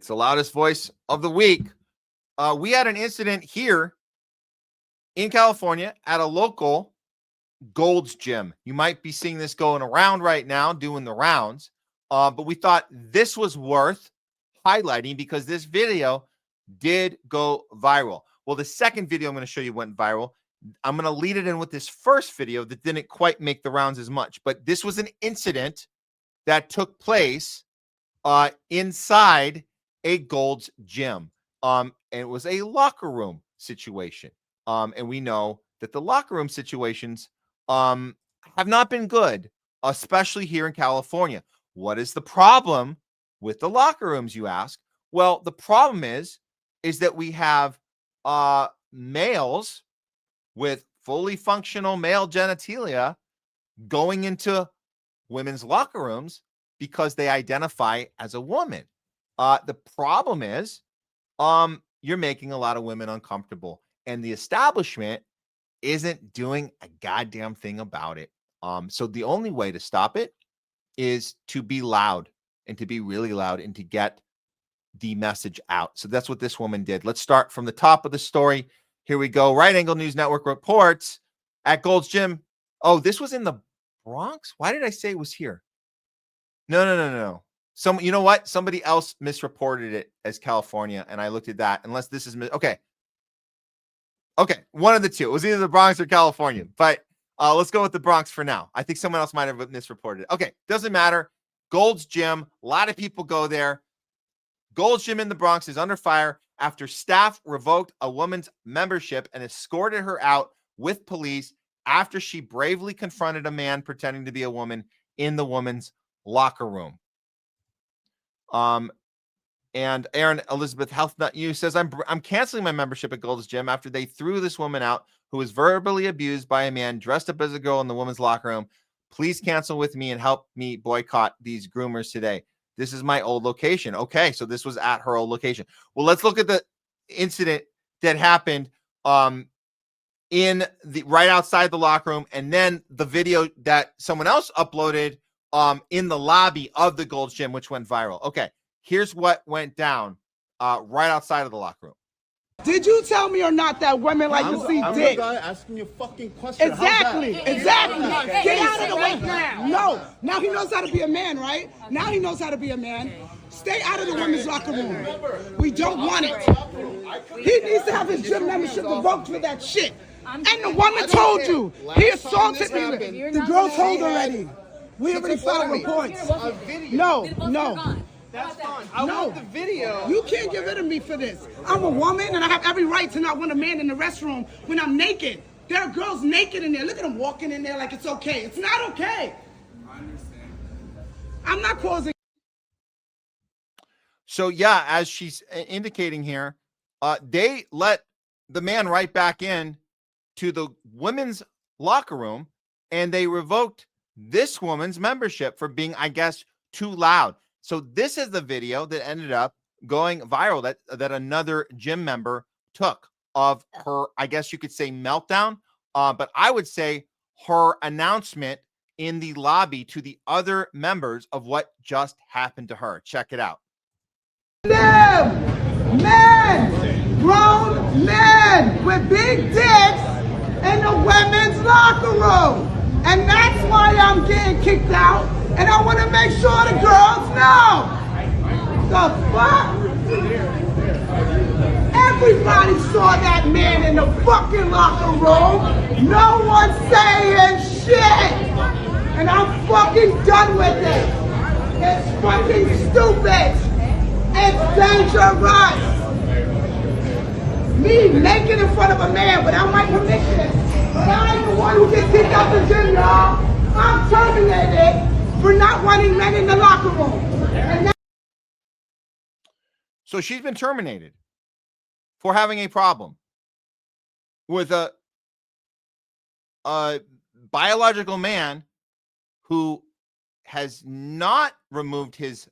It's the loudest voice of the week. We had an incident here in California at a local Gold's Gym. You might be seeing this going around right now, doing the rounds. But we thought this was worth highlighting because this video did go viral. Well, the second video I'm going to show you went viral. I'm going to lead it in with this first video that didn't quite make the rounds as much. But this was an incident that took place inside a Gold's Gym. And it was a locker room situation. And we know that the locker room situations have not been good, especially here in California. What is the problem with the locker rooms, you ask? Well, the problem is that we have males with fully functional male genitalia going into women's locker rooms because they identify as a woman. The problem is you're making a lot of women uncomfortable, and the establishment isn't doing a goddamn thing about it. So the only way to stop it is to be loud, and to be really loud, and to get the message out. So that's what this woman did. Let's start from the top of the story. Here we go. Right Angle News Network reports at Gold's Gym. Oh, this was in the Bronx? Why did I say it was here? No. You know what? Somebody else misreported it as California, and I looked at that. Unless this is okay. One of the two. It was either the Bronx or California, but let's go with the Bronx for now. I think someone else might have misreported it. Okay, doesn't matter. Gold's Gym. A lot of people go there. Gold's Gym in the Bronx is under fire after staff revoked a woman's membership and escorted her out with police after she bravely confronted a man pretending to be a woman in the woman's locker room. And Aaron Elizabeth HealthNutU says, I'm canceling my membership at Gold's Gym after they threw this woman out who was verbally abused by a man dressed up as a girl in the woman's locker room. Please cancel with me and help me boycott these groomers today. This is my old location. Okay, so this was at her old location. Well, let's look at the incident that happened in the right outside the locker room, and then the video that someone else uploaded in the lobby of the Gold's Gym, which went viral. Okay, here's what went down right outside of the locker room. Did you tell me or not that women like to see dick? I'm the guy asking you a fucking question. Exactly. Get out of the way. No. Now he knows how to be a man, right? Now he knows how to be a man. Stay out of the women's locker room. We don't want it. He needs to have his gym membership revoked for that shit. And the woman told you. He assaulted me. The girl told already. We already filed reports. No. That's fine. I want the video. You can't get rid of me for this. I'm a woman, and I have every right to not want a man in the restroom when I'm naked. There are girls naked in there. Look at them walking in there like it's okay. It's not okay. I understand. I'm not causing. So, yeah, as she's indicating here, they let the man right back in to the women's locker room, and they revoked this woman's membership for being, I guess, too loud. So this is the video that ended up going viral that another gym member took of her, I guess you could say, meltdown. But I would say her announcement in the lobby to the other members of what just happened to her. Check it out. Men, grown men with big dicks in the women's locker room. And that's why I'm getting kicked out. And I want to make sure the girls know. The fuck? Everybody saw that man in the fucking locker room. No one's saying shit. And I'm fucking done with it. It's fucking stupid. It's dangerous. Me naked in front of a man without my permission. But I ain't the one who gets kicked out the gym, y'all. I'm terminated for not wanting men in the locker room. So she's been terminated for having a problem with a biological man who has not removed his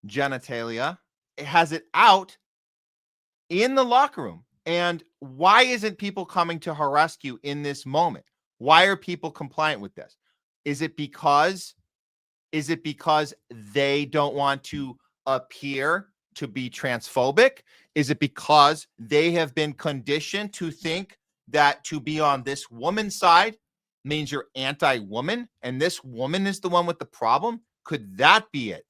genitalia, has it out in the locker room. And why isn't people coming to her rescue in this moment? Why are people compliant with this? Is it because they don't want to appear to be transphobic? Is it because they have been conditioned to think that to be on this woman's side means you're anti-woman and this woman is the one with the problem? Could that be it?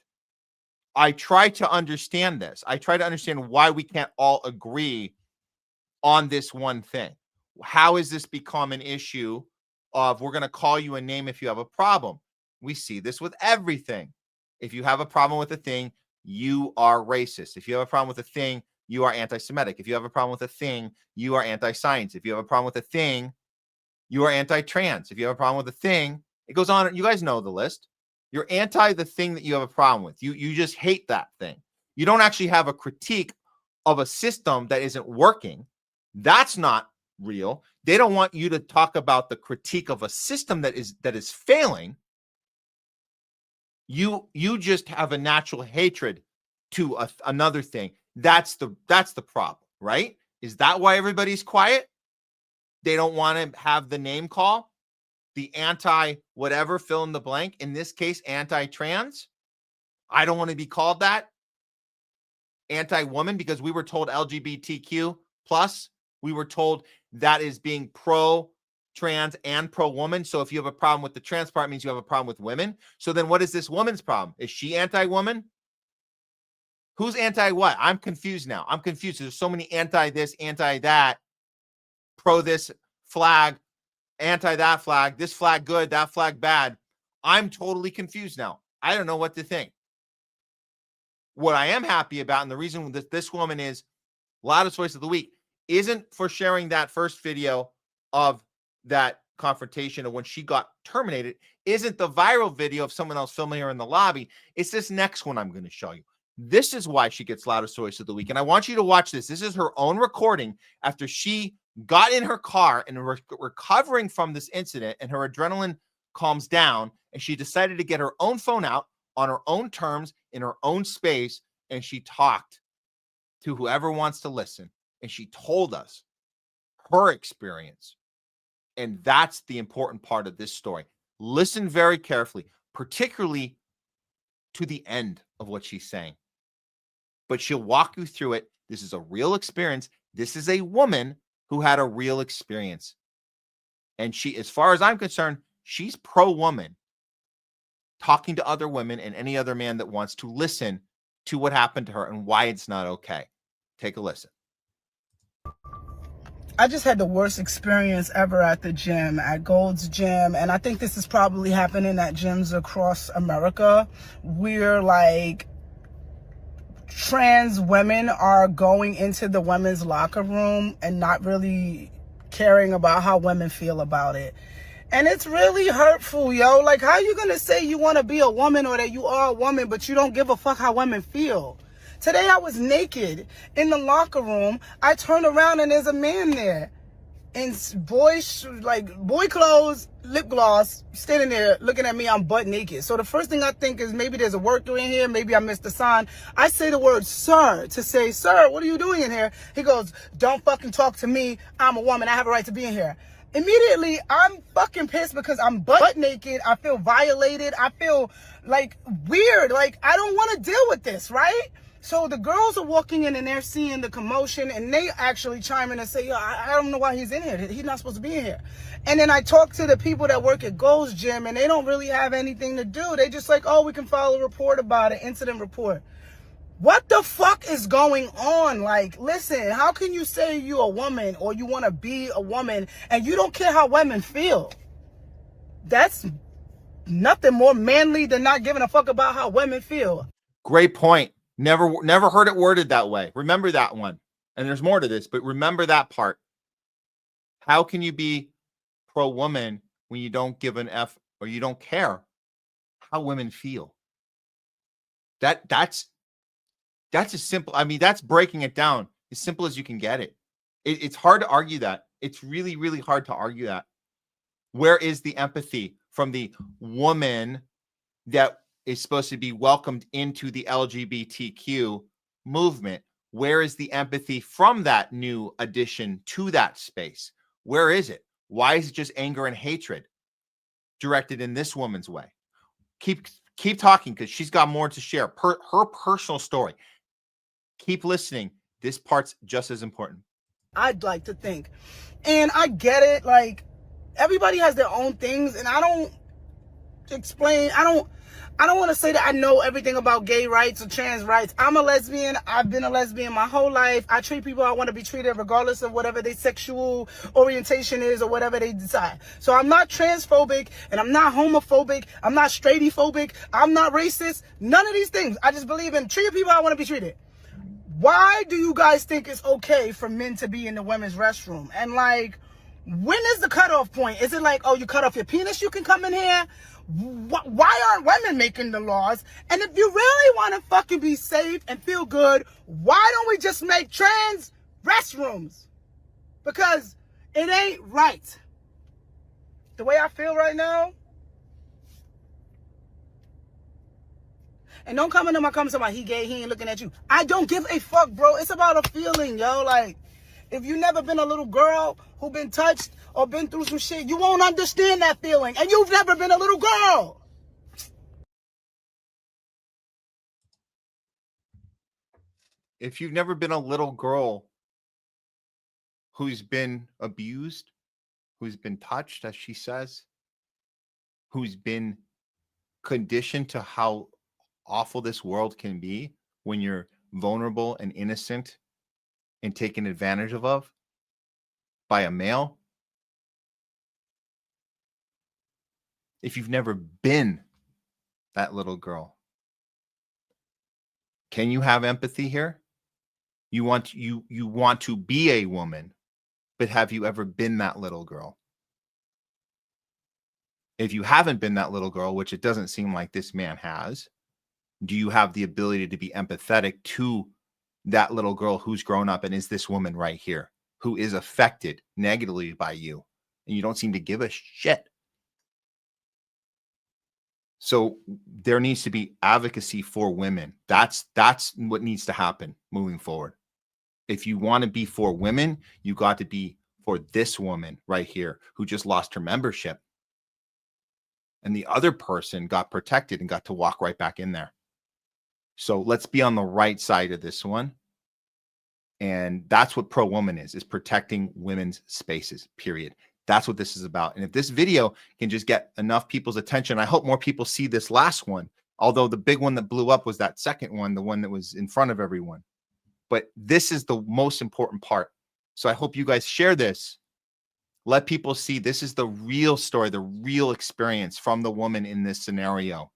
I try to understand this. I try to understand why we can't all agree on this one thing. How has this become an issue of we're going to call you a name if you have a problem? We see this with everything. If you have a problem with a thing, you are racist. If you have a problem with a thing, you are anti-Semitic. If you have a problem with a thing, you are anti-science. If you have a problem with a thing, you are anti-trans. If you have a problem with a thing, it goes on. You guys know the list. You're anti the thing that you have a problem with. You just hate that thing. You don't actually have a critique of a system that isn't working. That's not real. They don't want you to talk about the critique of a system that is failing. You just have a natural hatred to another thing. That's the problem, right? Is that why everybody's quiet? They don't want to have the name call, the anti whatever, fill in the blank. In this case, anti-trans. I don't want to be called that. Anti-woman, because we were told LGBTQ plus. We were told that is being pro-trans and pro-woman. So if you have a problem with the trans part, it means you have a problem with women. So then what is this woman's problem? Is she anti-woman? Who's anti-what? I'm confused now. I'm confused. There's so many anti-this, anti-that, pro-this flag, anti-that flag, this flag good, that flag bad. I'm totally confused now. I don't know what to think. What I am happy about, and the reason that this woman is loudest voice of the week, isn't for sharing that first video of that confrontation of when she got terminated, isn't the viral video of someone else filming her in the lobby. It's this next one I'm going to show you. This is why she gets loudest voice of the week. And I want you to watch this. This is her own recording after she got in her car and recovering from this incident, and her adrenaline calms down, and she decided to get her own phone out on her own terms in her own space, and she talked to whoever wants to listen, and she told us her experience. And that's the important part of this story. Listen very carefully, particularly to the end of what she's saying. But she'll walk you through it. This is a real experience. This is a woman who had a real experience. And she, as far as I'm concerned, she's pro-woman, talking to other women and any other man that wants to listen to what happened to her and why it's not okay. Take a listen. I just had the worst experience ever at the gym, at Gold's Gym. And I think this is probably happening at gyms across America, where like trans women are going into the women's locker room and not really caring about how women feel about it. And it's really hurtful, yo. Like, how you gonna say you want to be a woman or that you are a woman, but you don't give a fuck how women feel? Today I was naked in the locker room. I turn around and there's a man there in boy clothes, lip gloss, standing there looking at me. I'm butt naked. So the first thing I think is maybe there's a worker in here. Maybe I missed the sign. I say the word sir to say, sir, what are you doing in here? He goes, don't fucking talk to me. I'm a woman. I have a right to be in here. Immediately, I'm fucking pissed because I'm butt naked. I feel violated. I feel like weird. Like, I don't want to deal with this, right? So the girls are walking in and they're seeing the commotion, and they actually chime in and say, yo, I don't know why he's in here. He's not supposed to be in here. And then I talk to the people that work at Gold's Gym, and they don't really have anything to do. They just like, oh, we can file a report about it, incident report. What the fuck is going on? Like, listen, how can you say you're a woman or you want to be a woman and you don't care how women feel? That's nothing more manly than not giving a fuck about how women feel. Great point. Never heard it worded that way. Remember that one. And there's more to this, but remember that part. How can you be pro-woman when you don't give an F or you don't care how women feel? That's as simple. I mean, that's breaking it down as simple as you can get it. It's hard to argue that. It's really, really hard to argue that. Where is the empathy from the woman that is supposed to be welcomed into the LGBTQ movement? Where is the empathy from that new addition to that space? Where is it? Why is it just anger and hatred directed in this woman's way? Keep talking, because she's got more to share. Her personal story. Keep listening. This part's just as important. I'd like to think. And I get it. Like, everybody has their own things, and I don't want to say that I know everything about gay rights or trans rights. I'm a lesbian. I've been a lesbian my whole life. I treat people how I want to be treated regardless of whatever their sexual orientation is or whatever they decide. So I'm not transphobic, and I'm not homophobic. I'm not straightophobic. I'm not racist. None of these things. I just believe in treating people how I want to be treated. Why do you guys think it's okay for men to be in the women's restroom? And like, when is the cutoff point? Is it like, oh, you cut off your penis, you can come in here? Why aren't women making the laws? And if you really want to fucking be safe and feel good, why don't we just make trans restrooms? Because it ain't right. The way I feel right now. And don't come into my comments about he gay, he ain't looking at you. I don't give a fuck, bro. It's about a feeling, yo. Like, if you never been a little girl who been touched or been through some shit, you won't understand that feeling. And you've never been a little girl. If you've never been a little girl who's been abused, who's been touched, as she says, who's been conditioned to how awful this world can be when you're vulnerable and innocent and taken advantage of by a male. If you've never been that little girl, can you have empathy here? You want to be a woman, but have you ever been that little girl? If you haven't been that little girl, which it doesn't seem like this man has, do you have the ability to be empathetic to that little girl who's grown up and is this woman right here, who is affected negatively by you, and you don't seem to give a shit? So there needs to be advocacy for women. That's what needs to happen moving forward. If you want to be for women, you got to be for this woman right here who just lost her membership. And the other person got protected and got to walk right back in there. So let's be on the right side of this one. And that's what pro-woman is protecting women's spaces, period. That's what this is about. And if this video can just get enough people's attention, I hope more people see this last one. Although the big one that blew up was that second one, the one that was in front of everyone. But this is the most important part. So I hope you guys share this. Let people see this is the real story, the real experience from the woman in this scenario.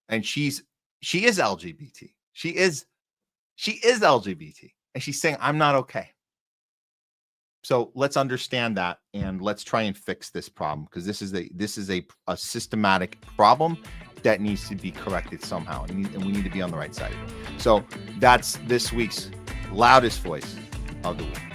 And she is LGBT. She is LGBT. And she's saying, I'm not okay. So let's understand that, and let's try and fix this problem, because this is a systematic problem that needs to be corrected somehow, and we need to be on the right side of it. So that's this week's loudest voice of the week.